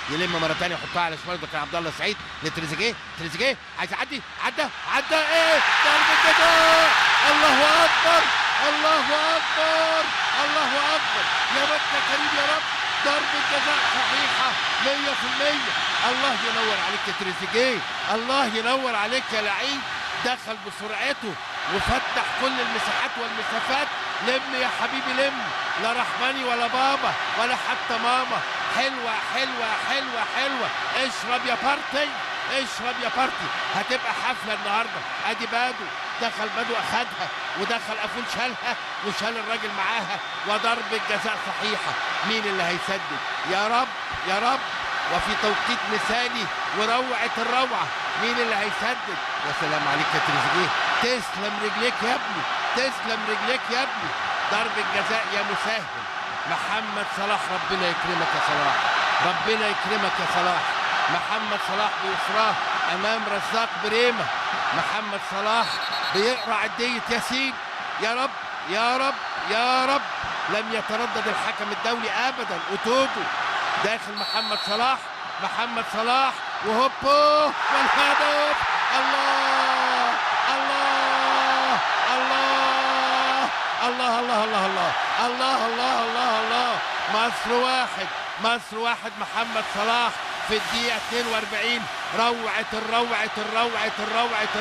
يلم مره ثانيه يحطها على شمال، ده كان عبد الله السعيد لتريزيجيه. تريزيجيه عايز يعدي، عدى ايه ضربه جزاء. الله اكبر الله اكبر الله اكبر يا رب يا كريم يا رب. ضربه جزاء صحيحه 100%. الله ينور عليك يا تريزيجيه، الله ينور عليك يا لعيب. دخل بسرعته وفتح كل المساحات والمسافات. لم يا حبيبي لم، لا رحماني ولا بابا ولا حتى ماما. حلوه حلوه حلوه حلوه. اشرب يا بارتي اشرب يا بارتي. هتبقى حفله النهارده. ادي بادو، دخل بادو اخدها، ودخل افول شالها وشال الراجل معاها، وضربه جزاء صحيحه. مين اللي هيسدد؟ يا رب يا رب، وفي توقيت مثالي وروعه الروعه. مين اللي هيسدد؟ يا سلام عليك يا تريزيجيه، تسلم رجليك يا ابني، تسلم رجليك يا ابني. ضربه جزاء يا مسهل. محمد صلاح، ربنا يكرمك يا صلاح، ربنا يكرمك يا صلاح. محمد صلاح بيسراه امام رزاق بريمه. محمد صلاح بيقرا عديه ياسين. يا رب يا رب يا رب. لم يتردد الحكم الدولي ابدا. اوتوجو داخل محمد صلاح، محمد صلاح وهوبو والهدف. الله الله الله الله الله الله الله الله الله الله الله. مصر واحد، مصر واحد. محمد صلاح في الدقيقة 42. روعة الروعة الروعة الروعة.